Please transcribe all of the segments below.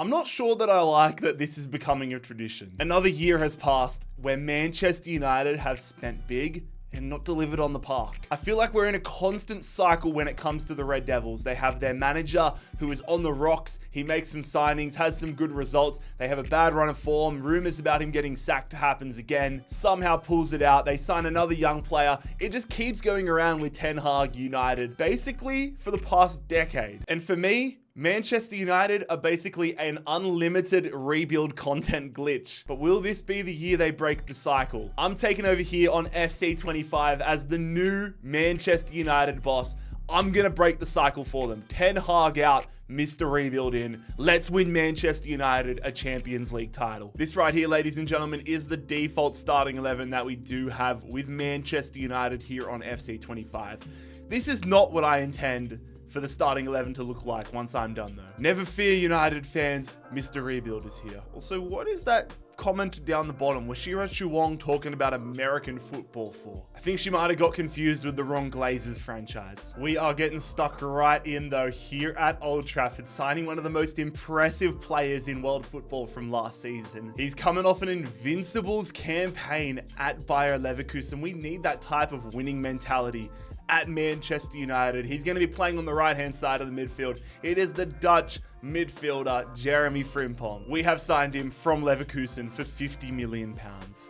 I'm not sure that I like that this is becoming a tradition. Another year has passed where Manchester United have spent big and not delivered on the park. I feel like we're in a constant cycle when it comes to the Red Devils. They have their manager who is on the rocks. He makes some signings, has some good results. They have a bad run of form. Rumors about him getting sacked happens again. Somehow pulls it out. They sign another young player. It just keeps going around with Ten Hag United, basically for the past decade. And for me, Manchester United are basically an unlimited rebuild content glitch. But will this be the year they break the cycle? I'm taking over here on FC25 as the new Manchester United boss. I'm going to break the cycle for them. Ten Hag out, Mr. Rebuild in. Let's win Manchester United a Champions League title. This right here, ladies and gentlemen, is the default starting 11 that we do have with Manchester United here on FC25. This is not what I intend for the starting 11 to look like once I'm done though. Never fear, United fans, Mr. Rebuild is here. Also, what is that comment down the bottom? Was Shira Chuwong talking about American football for? I think she might have got confused with the wrong Glazers franchise. We are getting stuck right in though here at Old Trafford, signing one of the most impressive players in world football from last season. He's coming off an Invincibles campaign at Bayer Leverkusen. We need that type of winning mentality at Manchester United. He's going to be playing on the right-hand side of the midfield. It is the Dutch midfielder, Jeremy Frimpong. We have signed him from Leverkusen for £50 million.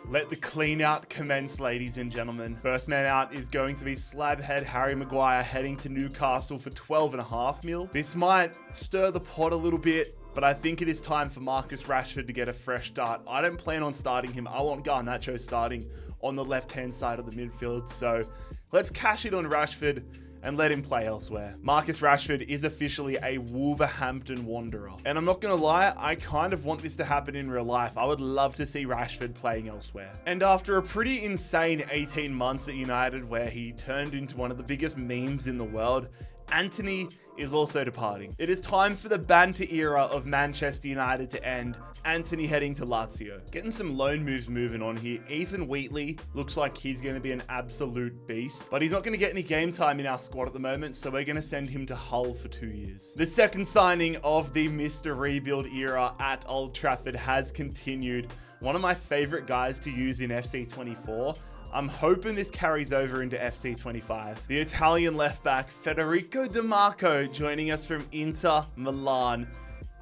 Let the clean out commence, ladies and gentlemen. First man out is going to be slabhead Harry Maguire heading to Newcastle for 12.5 mil. This might stir the pot a little bit, but I think it is time for Marcus Rashford to get a fresh start. I don't plan on starting him. I want Garnacho starting on the left-hand side of the midfield. So let's cash it on Rashford and let him play elsewhere. Marcus Rashford is officially a Wolverhampton Wanderer. And I'm not gonna lie, I kind of want this to happen in real life. I would love to see Rashford playing elsewhere. And after a pretty insane 18 months at United where he turned into one of the biggest memes in the world, Antony is also departing. It is time for the banter era of Manchester United to end. Antony heading to Lazio. Getting some loan moves moving on here. Ethan Wheatley looks like he's going to be an absolute beast, but he's not going to get any game time in our squad at the moment, so we're going to send him to Hull for 2 years. The second signing of the Mr. Rebuild era at Old Trafford has continued. One of my favorite guys to use in FC24. I'm hoping this carries over into FC25. The Italian left back, Federico Di Marco, joining us from Inter Milan.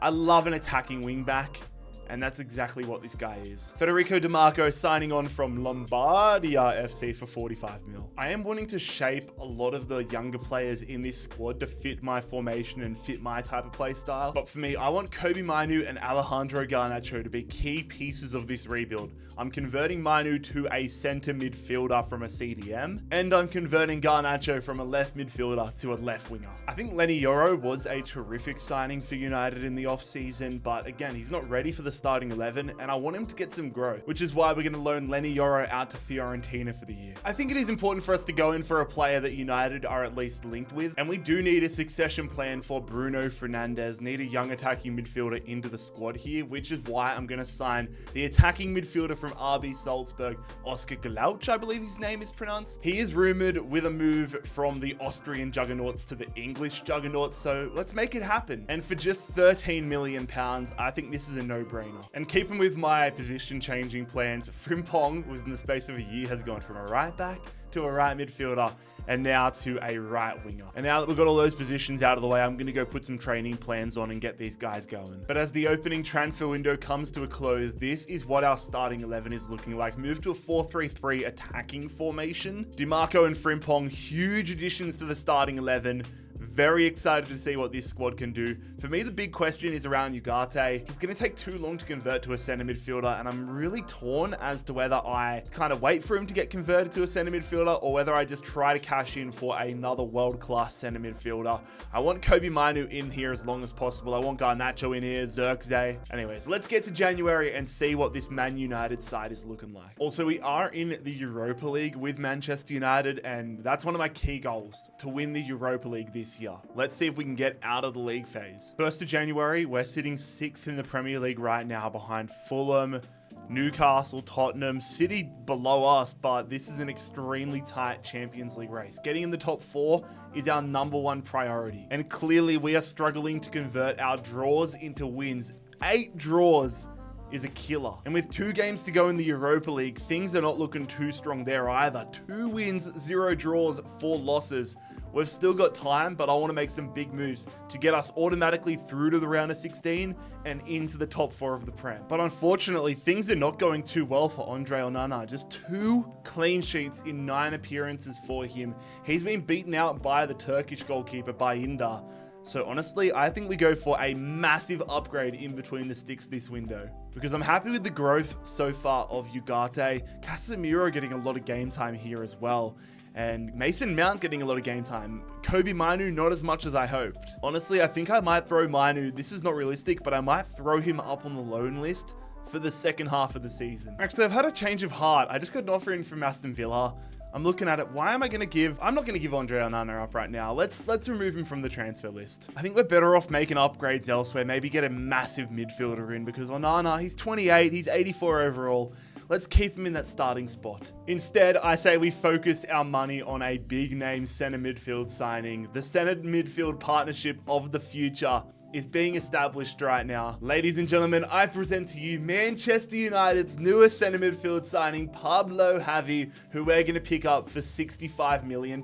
I love an attacking wing back, and that's exactly what this guy is. Federico Di Marco signing on from Lombardia FC for 45 mil. I am wanting to shape a lot of the younger players in this squad to fit my formation and fit my type of play style. But for me, I want Kobe Mainu and Alejandro Garnacho to be key pieces of this rebuild. I'm converting Mainu to a center midfielder from a CDM, and I'm converting Garnacho from a left midfielder to a left winger. I think Lenny Yoro was a terrific signing for United in the offseason, but again, he's not ready for the starting 11, and I want him to get some growth, which is why we're going to loan Lenny Yoro out to Fiorentina for the year. I think it is important for us to go in for a player that United are at least linked with, and we do need a succession plan for Bruno Fernandes, need a young attacking midfielder into the squad here, which is why I'm going to sign the attacking midfielder from RB Salzburg, Oscar Glauch, I believe his name is pronounced. He is rumored with a move from the Austrian juggernauts to the English juggernauts, so let's make it happen. And for just £13 million, I think this is a no-brainer. And keeping with my position changing plans, Frimpong within the space of a year has gone from a right back to a right midfielder and now to a right winger. And now that we've got all those positions out of the way, I'm going to go put some training plans on and get these guys going. But as the opening transfer window comes to a close, this is what our starting 11 is looking like. Move to a 4-3-3 attacking formation. DiMarco and Frimpong, huge additions to the starting 11. Very excited to see what this squad can do. For me, the big question is around Ugarte. He's going to take too long to convert to a center midfielder, and I'm really torn as to whether I kind of wait for him to get converted to a center midfielder or whether I just try to cash in for another world-class center midfielder. I want Kobe Mainu in here as long as possible. I want Garnacho in here, Zirkzee. Anyways, let's get to January and see what this Man United side is looking like. Also, we are in the Europa League with Manchester United, and that's one of my key goals, to win the Europa League this year. Let's see if we can get out of the league phase. 1st of January, we're sitting 6th in the Premier League right now behind Fulham, Newcastle, Tottenham, City below us, but this is an extremely tight Champions League race. Getting in the top 4 is our #1 priority. And clearly we are struggling to convert our draws into wins 8 draws is a killer. And with 2 games to go in the Europa League, things are not looking too strong there either. 2 wins, 0 draws, 4 losses. We've still got time, but I want to make some big moves to get us automatically through to the round of 16 and into the top 4 of the Prem. But unfortunately, things are not going too well for Andre Onana. Just 2 clean sheets in 9 appearances for him. He's been beaten out by the Turkish goalkeeper, Bayindir. So honestly, I think we go for a massive upgrade in between the sticks this window, because I'm happy with the growth so far of Ugarte. Casemiro getting a lot of game time here as well. And Mason Mount getting a lot of game time. Kobe Mainu, not as much as I hoped. Honestly, I think I might throw Mainu. This is not realistic, but I might throw him up on the loan list for the second half of the season. Actually, I've had a change of heart. I just got an offer in from Aston Villa. I'm looking at it. Why am I going to give? I'm not going to give Andre Onana up right now. Let's remove him from the transfer list. I think we're better off making upgrades elsewhere. Maybe get a massive midfielder in, because Onana, he's 28, he's 84 overall. Let's keep him in that starting spot. Instead, I say we focus our money on a big name center midfield signing. The center midfield partnership of the future is being established right now. Ladies and gentlemen, I present to you Manchester United's newest centre midfield signing, Pablo Javi, who we're going to pick up for £65 million.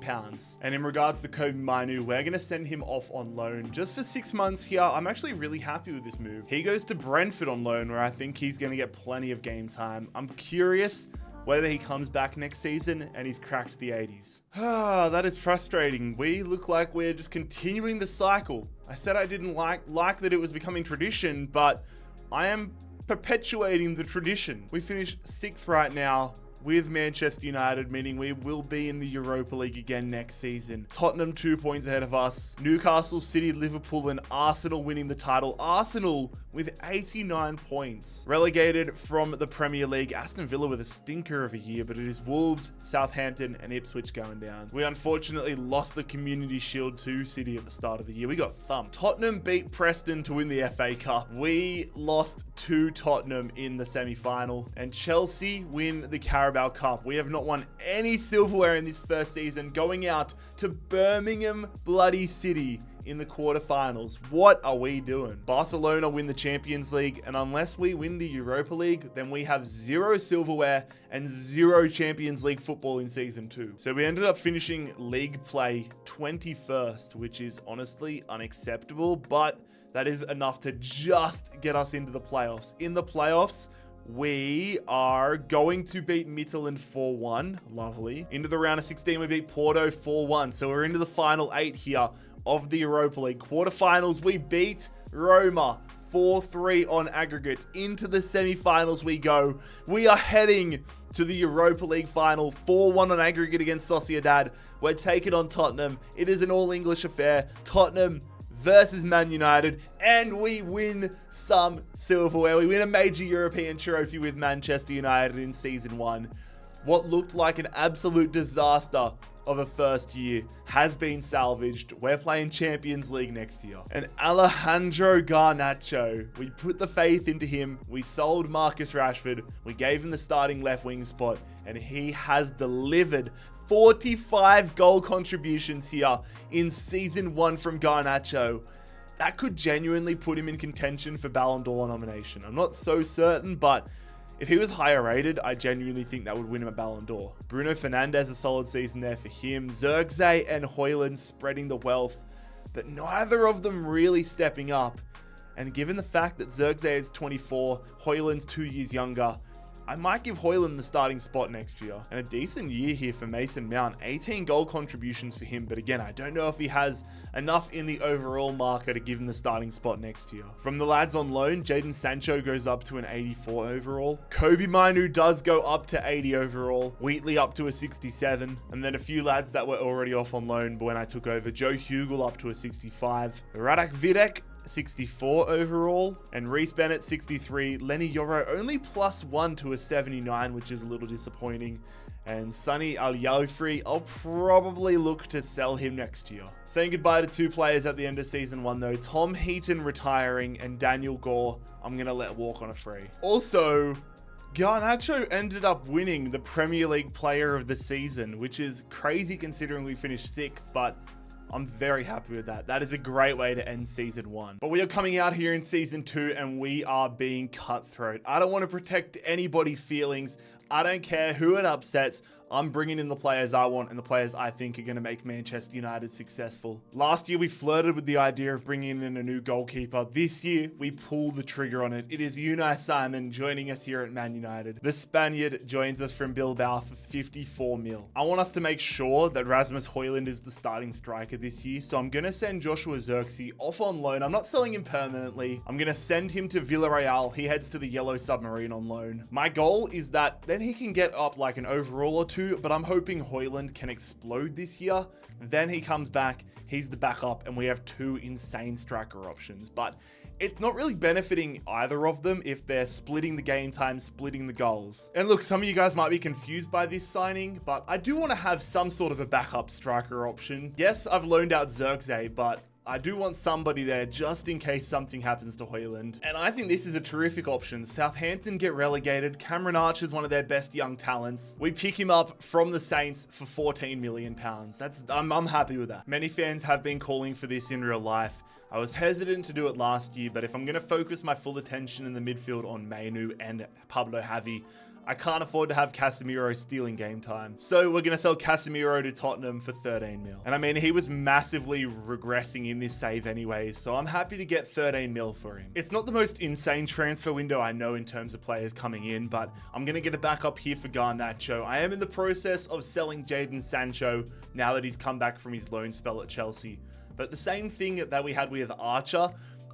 And in regards to Kobe Mainu, we're going to send him off on loan just for 6 months here. I'm actually really happy with this move. He goes to Brentford on loan, where I think he's going to get plenty of game time. I'm curious whether he comes back next season and he's cracked the 80s. That is frustrating. We look like we're just continuing the cycle. I said I didn't like that it was becoming tradition, but I am perpetuating the tradition. We finished 6th right now with Manchester United, meaning we will be in the Europa League again next season. Tottenham 2 points ahead of us. Newcastle, City, Liverpool, and Arsenal winning the title. Arsenal with 89 points. Relegated from the Premier League. Aston Villa with a stinker of a year, but it is Wolves, Southampton, and Ipswich going down. We unfortunately lost the Community Shield to City at the start of the year. We got thumped. Tottenham beat Preston to win the FA Cup. We lost to Tottenham in the semi-final, and Chelsea win the Carabao Cup. We have not won any silverware in this first season, going out to Birmingham bloody City in the quarterfinals. What are we doing? Barcelona win the Champions League, and unless we win the Europa League, then we have 0 silverware and 0 Champions League football in season 2. So we ended up finishing league play 21st, which is honestly unacceptable, but that is enough to just get us into the playoffs. In the playoffs, we are going to beat Midtjylland 4-1. Lovely. Into the round of 16, we beat Porto 4-1. So we're into the final 8 here of the Europa League. Quarterfinals, we beat Roma 4-3 on aggregate. Into the semi-finals we go. We are heading to the Europa League final. 4-1 on aggregate against Sociedad. We're taking on Tottenham. It is an all-English affair. Tottenham versus Man United, and we win some silverware. We win a major European trophy with Manchester United in season 1. What looked like an absolute disaster of a first year has been salvaged. We're playing Champions League next year. And Alejandro Garnacho, we put the faith into him. We sold Marcus Rashford. We gave him the starting left wing spot, and he has delivered. 45 goal contributions here in season 1 from Garnacho. That could genuinely put him in contention for Ballon d'Or nomination. I'm not so certain, but if he was higher rated, I genuinely think that would win him a Ballon d'Or. Bruno Fernandes, a solid season there for him. Zirkzee and Højlund spreading the wealth, but neither of them really stepping up. And given the fact that Zirkzee is 24, Højlund's 2 years younger, I might give Højlund the starting spot next year. And a decent year here for Mason Mount. 18 goal contributions for him. But again, I don't know if he has enough in the overall marker to give him the starting spot next year. From the lads on loan, Jadon Sancho goes up to an 84 overall. Kobe Mainu does go up to 80 overall. Wheatley up to a 67. And then a few lads that were already off on loan when I took over. Joe Hugel up to a 65. Radak Videk 64 overall, and Reece Bennett 63. Lenny Yoro only +1 to a 79, which is a little disappointing. And Sonny Al-Yafri, I'll probably look to sell him next year. Saying goodbye to 2 players at the end of season 1 though. Tom Heaton retiring and Daniel Gore, I'm gonna let walk on a free. Also, Garnacho ended up winning the Premier League Player of the Season, which is crazy considering we finished 6th, but I'm very happy with that. That is a great way to end season 1. But we are coming out here in season 2 and we are being cutthroat. I don't want to protect anybody's feelings. I don't care who it upsets. I'm bringing in the players I want and the players I think are going to make Manchester United successful. Last year, we flirted with the idea of bringing in a new goalkeeper. This year, we pull the trigger on it. It is Unai Simon joining us here at Man United. The Spaniard joins us from Bilbao for 54 mil. I want us to make sure that Rasmus Højlund is the starting striker this year, so I'm going to send Joshua Zirkzee off on loan. I'm not selling him permanently. I'm going to send him to Villarreal. He heads to the Yellow Submarine on loan. My goal is that then he can get up like an overall or two, but I'm hoping Højlund can explode this year. Then he comes back, he's the backup, and we have 2 insane striker options. But it's not really benefiting either of them if they're splitting the game time, splitting the goals. And look, some of you guys might be confused by this signing, but I do want to have some sort of a backup striker option. Yes, I've loaned out Zirkzee, but I do want somebody there just in case something happens to Højlund. And I think this is a terrific option. Southampton get relegated. Cameron Archer's one of their best young talents. We pick him up from the Saints for £14 million. I'm happy with that. Many fans have been calling for this in real life. I was hesitant to do it last year, but if I'm going to focus my full attention in the midfield on Mainu and Pablo Javi, I can't afford to have Casemiro stealing game time. So we're going to sell Casemiro to Tottenham for 13 mil. And I mean, he was massively regressing in this save anyways, so I'm happy to get 13 mil for him. It's not the most insane transfer window I know in terms of players coming in, but I'm going to get a backup here for Garnacho. I am in the process of selling Jadon Sancho now that he's come back from his loan spell at Chelsea. But the same thing that we had with Archer,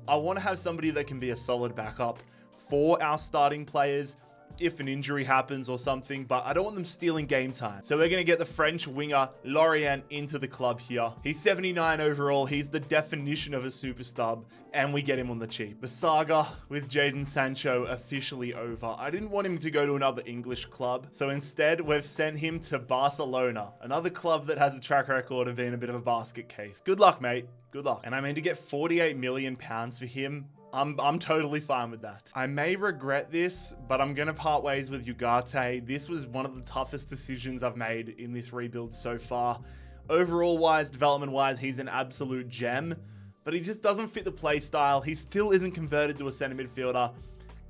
I want to have somebody that can be a solid backup for our starting players if an injury happens or something, but I don't want them stealing game time. So we're going to get the French winger Lorient into the club here. He's 79 overall. He's the definition of a super stub, and we get him on the cheap. The saga with Jadon Sancho officially over. I didn't want him to go to another English club, so instead we've sent him to Barcelona, another club that has a track record of being a bit of a basket case. Good luck, mate. Good luck. And I mean, to get £48 million for him, I'm totally fine with that. I may regret this, but I'm going to part ways with Ugarte. This was one of the toughest decisions I've made in this rebuild so far. Overall wise, development wise, he's an absolute gem, but he just doesn't fit the play style. He still isn't converted to a center midfielder.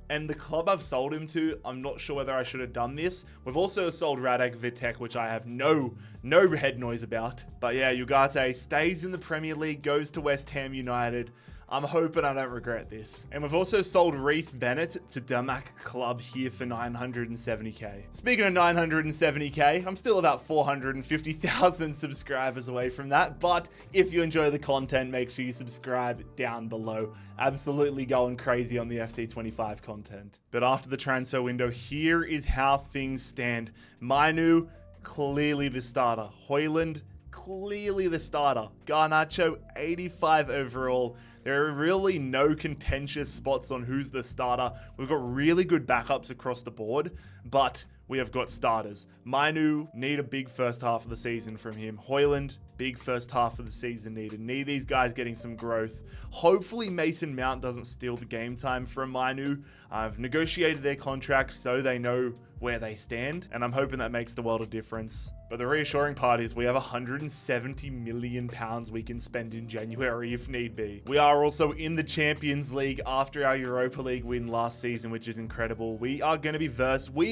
And the club I've sold him to, I'm not sure whether I should have done this. We've also sold Radek Vitek, which I have no head noise about. But yeah, Ugarte stays in the Premier League, goes to West Ham United. I'm hoping I don't regret this. And we've also sold Reece Bennett to Damac Club here for 970k. Speaking of 970k, I'm still about 450,000 subscribers away from that. But if you enjoy the content, make sure you subscribe down below. Absolutely going crazy on the FC25 content. But after the transfer window, here is how things stand. Mainu, clearly the starter. Højlund, clearly the starter. Garnacho, 85 overall. There are really no contentious spots on who's the starter. We've got really good backups across the board, but we have got starters. Mainu, need a big first half of the season from him. Højlund, big first half of the season needed. Need these guys getting some growth. Hopefully Mason Mount doesn't steal the game time from Mainu. I've negotiated their contracts so they know where they stand, and I'm hoping that makes the world of difference. But the reassuring part is we have £170 million we can spend in January if need be. We are also in the Champions League after our Europa League win last season, which is incredible. We are going to be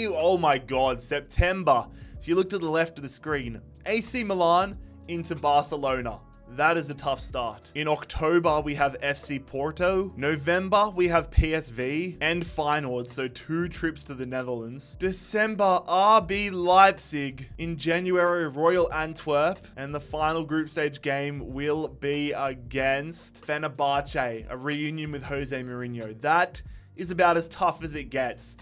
oh my god, September. If you look to the left of the screen, AC Milan into Barcelona. That is a tough start. In October, we have FC Porto. November, we have PSV and Feyenoord, so 2 trips to the Netherlands. December, RB Leipzig. In January, Royal Antwerp. And the final group stage game will be against Fenerbahce, a reunion with Jose Mourinho. That is about as tough as it gets.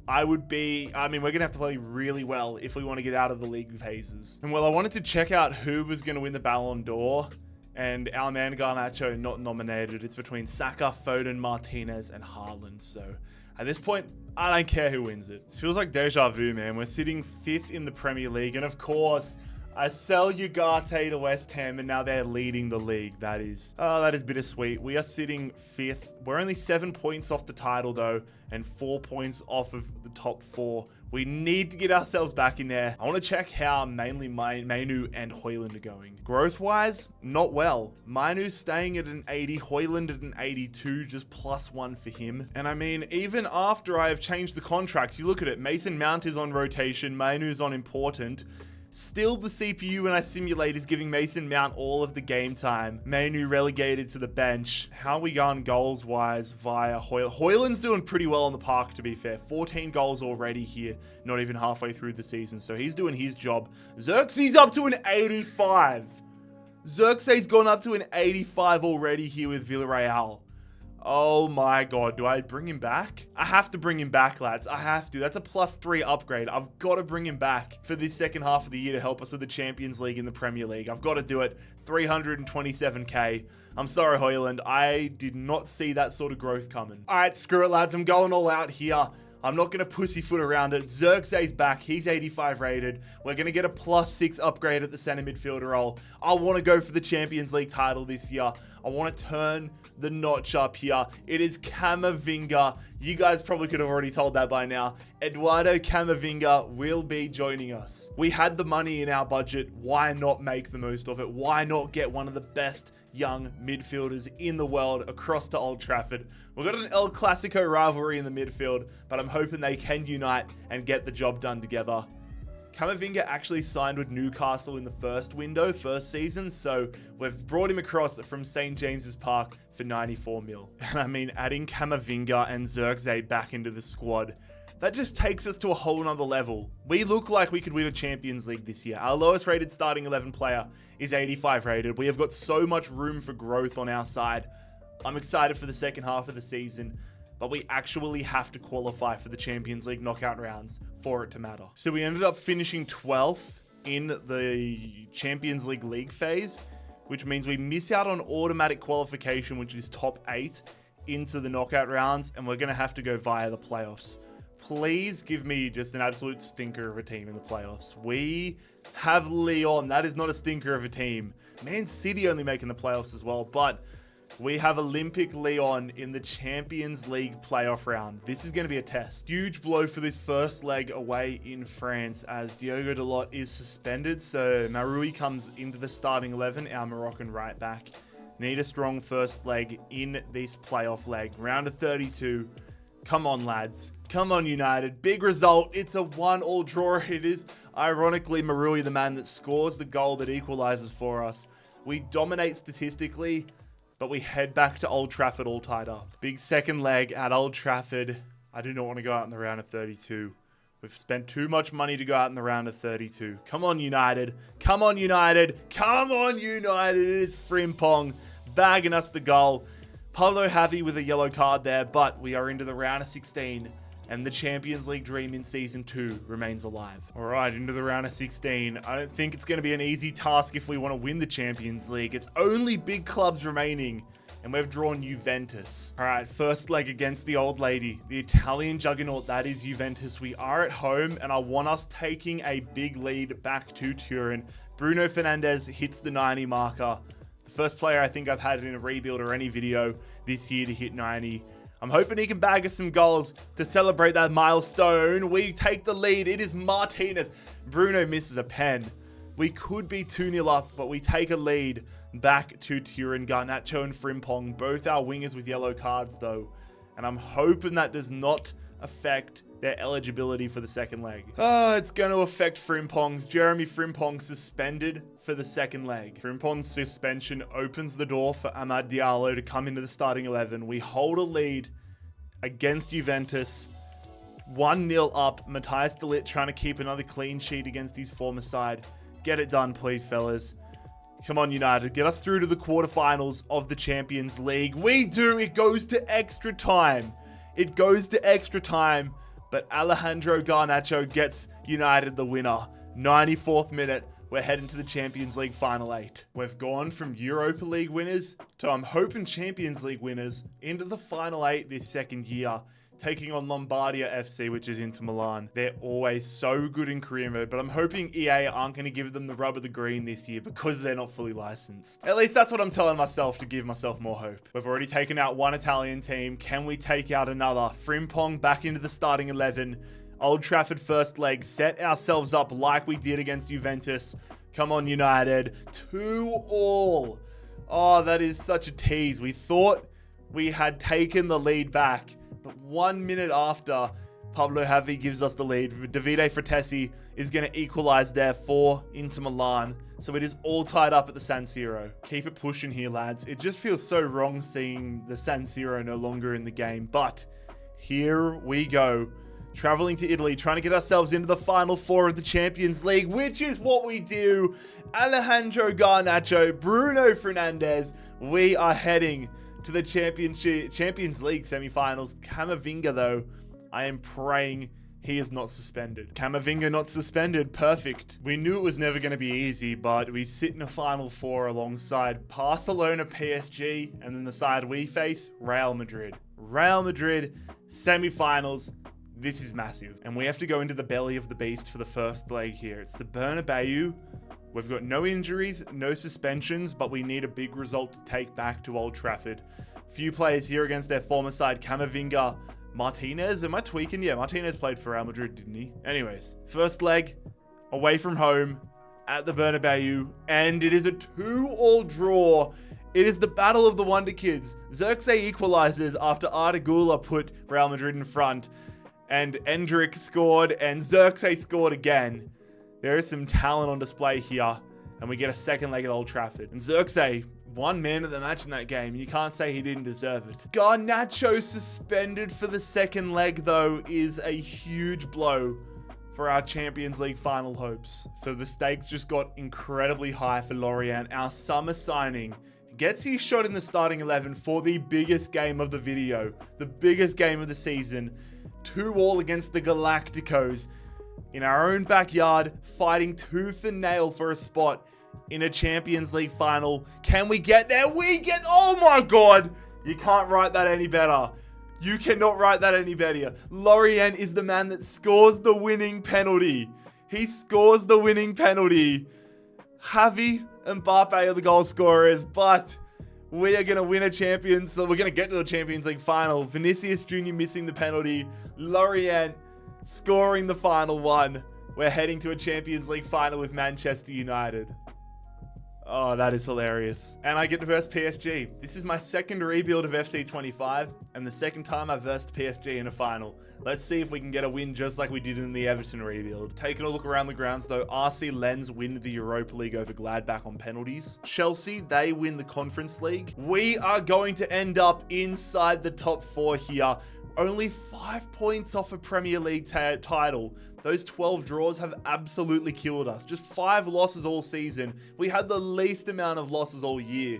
we're going to have to play really well if we want to get out of the league phases. And well, I wanted to check out who was going to win the Ballon d'Or, and our man Garnacho not nominated. It's between Saka, Foden, Martinez, and Haaland. So at this point, I don't care who wins it. It feels like deja vu, man. We're sitting 5th in the Premier League, and of course, I sell Ugarte to West Ham, and now they're leading the league. That is bittersweet. We are sitting 5th. We're only 7 points off the title, though, and 4 points off of the top 4. We need to get ourselves back in there. I want to check how mainly Mainu and Højlund are going. Growth-wise, not well. Mainu's staying at an 80, Højlund at an 82, just +1 for him. And I mean, even after I have changed the contracts, you look at it, Mason Mount is on rotation, Mainu's on important. Still, the CPU when I simulate is giving Mason Mount all of the game time. Mainu relegated to the bench. How are we going goals-wise via Højlund? Højlund's doing pretty well on the park, to be fair. 14 goals already here, not even halfway through the season. So he's doing his job. Xerxes up to an 85. Xerxes gone up to an 85 already here with Villarreal. Oh my god, do I bring him back? I have to bring him back, lads. I have to. That's a +3 upgrade. I've got to bring him back for this second half of the year to help us with the Champions League and the Premier League. I've got to do it. 327k. I'm sorry, Højlund. I did not see that sort of growth coming. All right, screw it, lads. I'm going all out here. I'm not going to pussyfoot around it. Xerxes back. He's 85 rated. We're going to get a +6 upgrade at the center midfielder role. I want to go for the Champions League title this year. I want to turn the notch up here. It is Camavinga. You guys probably could have already told that by now. Eduardo Camavinga will be joining us. We had the money in our budget. Why not make the most of it? Why not get one of the best young midfielders in the world across to Old Trafford? We've got an El Clasico rivalry in the midfield, but I'm hoping they can unite and get the job done together. Camavinga actually signed with Newcastle in the first season, so we've brought him across from St. James's Park for 94 mil. And I mean, adding Camavinga and Xerxes back into the squad, that just takes us to a whole nother level. We look like we could win a Champions League this year. Our lowest rated starting 11 player is 85 rated. We have got so much room for growth on our side. I'm excited for the second half of the season, but we actually have to qualify for the Champions League knockout rounds for it to matter. So we ended up finishing 12th in the Champions League phase, which means we miss out on automatic qualification, which is top 8 into the knockout rounds, and we're going to have to go via the playoffs. Please give me just an absolute stinker of a team in the playoffs. We have Lyon. That is not a stinker of a team. Man City only making the playoffs as well, but we have Olympic Lyon in the Champions League playoff round. This is going to be a test. Huge blow for this first leg away in France as Diogo Dalot is suspended. So Maroui comes into the starting 11, our Moroccan right back. Need a strong first leg in this playoff leg. Round of 32. Come on, lads. Come on, United. Big result. It's a 1-1 draw. It is, ironically, Maroui, the man that scores the goal that equalizes for us. We dominate statistically, but we head back to Old Trafford all tied up. Big second leg at Old Trafford. I do not want to go out in the round of 32. We've spent too much money to go out in the round of 32. Come on, United. Come on, United. Come on, United. It is Frimpong bagging us the goal. Pablo Javi with a yellow card there, but we are into the round of 16. And the Champions League dream in Season 2 remains alive. All right, into the round of 16. I don't think it's going to be an easy task if we want to win the Champions League. It's only big clubs remaining, and we've drawn Juventus. All right, first leg against the old lady, the Italian juggernaut, that is Juventus. We are at home, and I want us taking a big lead back to Turin. Bruno Fernandes hits the 90 marker. The first player I think I've had in a rebuild or any video this year to hit 90. I'm hoping he can bag us some goals to celebrate that milestone. We take the lead. It is Martinez. Bruno misses a pen. We could be 2-0 up, but we take a lead back to Turin. Garnacho and Frimpong, both our wingers with yellow cards though. And I'm hoping that does not affect their eligibility for the second leg. It's going to affect Frimpong's. Jeremy Frimpong suspended for the second leg. Frimpong's suspension opens the door for Amad Diallo to come into the starting 11. We hold a lead against Juventus. 1-0 up. Matthias de Ligt trying to keep another clean sheet against his former side. Get it done, please, fellas. Come on, United. Get us through to the quarterfinals of the Champions League. We do. It goes to extra time. It goes to extra time. But Alejandro Garnacho gets United the winner. 94th minute. We're heading to the Champions League Final 8. We've gone from Europa League winners to, I'm hoping, Champions League winners into the Final 8 this second year. taking on Lombardia FC, which is Inter Milan. They're always so good in career mode, but I'm hoping EA aren't going to give them the rub of the green this year because they're not fully licensed. At least that's what I'm telling myself to give myself more hope. We've already taken out one Italian team. Can we take out another? Frimpong back into the starting 11. Old Trafford first leg. Set ourselves up like we did against Juventus. Come on, United. 2-2. Oh, that is such a tease. We thought we had taken the lead back, but 1 minute after, Pablo Javi gives us the lead. Davide Fratesi is going to equalize there for Inter Milan. So it is all tied up at the San Siro. Keep it pushing here, lads. It just feels so wrong seeing the San Siro no longer in the game. But here we go. Traveling to Italy, trying to get ourselves into the Final Four of the Champions League, which is what we do. Alejandro Garnacho, Bruno Fernandes. We are heading to the Champions League semi-finals. Camavinga, though, I am praying he is not suspended. Camavinga not suspended. Perfect. We knew it was never going to be easy, but we sit in a Final Four alongside Barcelona, PSG, and then the side we face, Real Madrid. Real Madrid, semi-finals. This is massive. And we have to go into the belly of the beast for the first leg here. It's the Bernabeu. We've got no injuries, no suspensions, but we need a big result to take back to Old Trafford. Few players here against their former side. Camavinga, Martinez. Am I tweaking? Yeah, Martinez played for Real Madrid, didn't he? Anyways, first leg, away from home, at the Bernabeu, and it is a 2-2 draw. It is the battle of the Wonder Kids. Zirkzee equalizes after Arda Güler put Real Madrid in front, and Endrick scored, and Zirkzee scored again. There is some talent on display here, and we get a second leg at Old Trafford. And Zirkzee, one man of the match in that game. You can't say he didn't deserve it. Garnacho suspended for the second leg, though, is a huge blow for our Champions League final hopes. So the stakes just got incredibly high for Lorient. Our summer signing gets his shot in the starting 11 for the biggest game of the video, the biggest game of the season. 2-2 against the Galacticos in our own backyard, fighting tooth and nail for a spot in a Champions League final. Can we get there? We get, oh my God. You can't write that any better. You cannot write that any better. Lorient is the man that scores the winning penalty. He scores the winning penalty. Javi and Mbappe are the goal scorers, but we are going to win a Champions, so we're going to get to the Champions League final. Vinicius Jr. missing the penalty. Lorient scoring the final one. We're heading to a Champions League final with Manchester United. Oh, that is hilarious. And I get to verse PSG. This is my second rebuild of FC25 and the second time I versed PSG in a final. Let's see if we can get a win just like we did in the Everton rebuild. Taking a look around the grounds though, RC Lens win the Europa League over Gladbach on penalties. Chelsea, they win the Conference League. We are going to end up inside the top 4 here. Only 5 points off a Premier League title. Those 12 draws have absolutely killed us. Just 5 losses all season. We had the least amount of losses all year.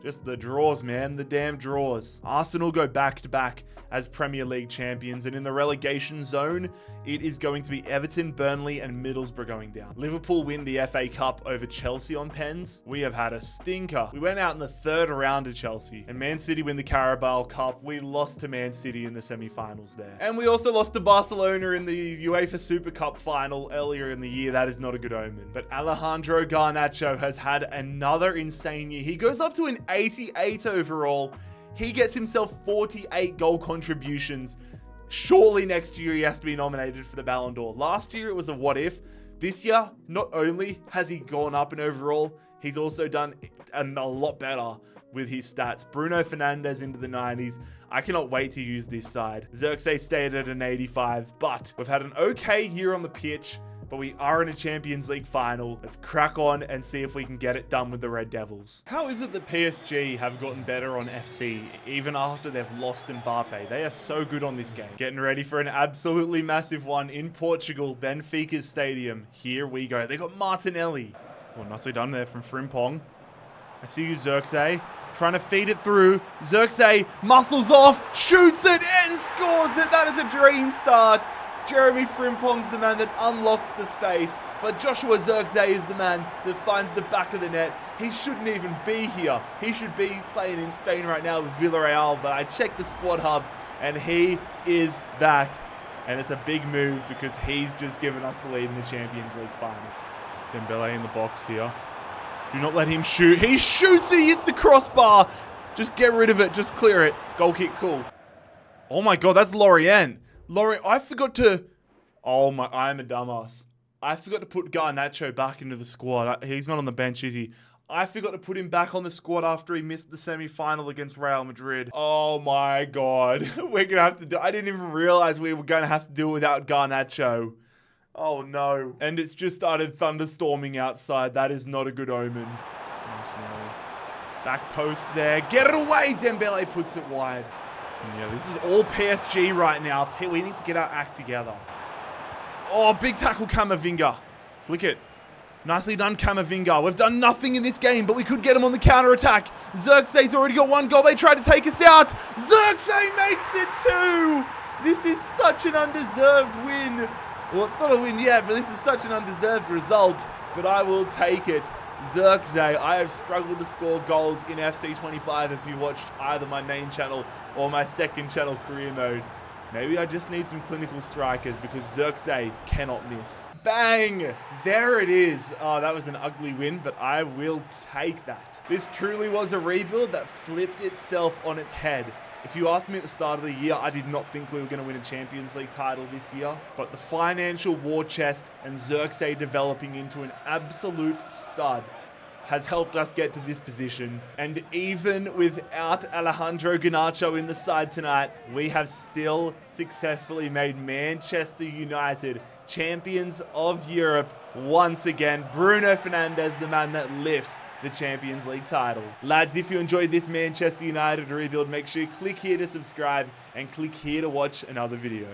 Just the draws, man. The damn draws. Arsenal go back-to-back as Premier League champions. And in the relegation zone, it is going to be Everton, Burnley, and Middlesbrough going down. Liverpool win the FA Cup over Chelsea on pens. We have had a stinker. We went out in the 3rd round to Chelsea. And Man City win the Carabao Cup. We lost to Man City in the semi-finals there. And we also lost to Barcelona in the UEFA Super Cup final earlier in the year. That is not a good omen. But Alejandro Garnacho has had another insane year. He goes up to an 88 overall. He gets himself 48 goal contributions. Surely next year he has to be nominated for the Ballon d'Or. Last year it was a what if. This year, not only has he gone up in overall, he's also done a lot better with his stats. Bruno Fernandes into the 90s. I cannot wait to use this side. Zirkzee stayed at an 85, but we've had an okay year on the pitch. But we are in a Champions League final. Let's crack on and see if we can get it done with the Red Devils. How is it that PSG have gotten better on FC even after they've lost Mbappe? They are so good on this game. Getting ready for an absolutely massive one in Portugal, Benfica's stadium. Here we go. They got Martinelli. Well, nicely done there from Frimpong. I see you, Zirkzee. Trying to feed it through. Zirkzee muscles off, shoots it and scores it. That is a dream start. Jeremy Frimpong's the man that unlocks the space, but Joshua Zirkzee is the man that finds the back of the net. He shouldn't even be here. He should be playing in Spain right now with Villarreal, but I checked the squad hub And he is back. And it's a big move because he's just given us the lead in the Champions League final. Dembele in the box here. Do not let him shoot. He shoots it. He hits the crossbar. Just get rid of it. Just clear it. Goal kick, cool. Oh my God, that's Lorient. I forgot to... Oh my, I'm a dumbass. I forgot to put Garnacho back into the squad. He's not on the bench, is he? I forgot to put him back on the squad after he missed the semi-final against Real Madrid. Oh my God. We're going to have to do... I didn't even realize we were going to have to do it without Garnacho. Oh no. And it's just started thunderstorming outside. That is not a good omen. Back post there. Get it away. Dembele puts it wide. This is all PSG right now. We need to get our act together. Oh, big tackle, Camavinga. Flick it. Nicely done, Camavinga. We've done nothing in this game, but we could get him on the counter-attack. Xerxes already got one goal. They tried to take us out. Xerxes makes it 2. This is such an undeserved win. Well, it's not a win yet, but this is such an undeserved result. But I will take it. Xerxes, I have struggled to score goals in FC25 if you watched either my main channel or my second channel, Career Mode. Maybe I just need some clinical strikers because Xerxes cannot miss. Bang! There it is. Oh, that was an ugly win, but I will take that. This truly was a rebuild that flipped itself on its head. If you asked me at the start of the year, I did not think we were going to win a Champions League title this year. But the financial war chest and Xerxes developing into an absolute stud has helped us get to this position. And even without Alejandro Garnacho in the side tonight, we have still successfully made Manchester United champions of Europe once again. Bruno Fernandes, the man that lifts the Champions League title. Lads, if you enjoyed this Manchester United rebuild, make sure you click here to subscribe and click here to watch another video.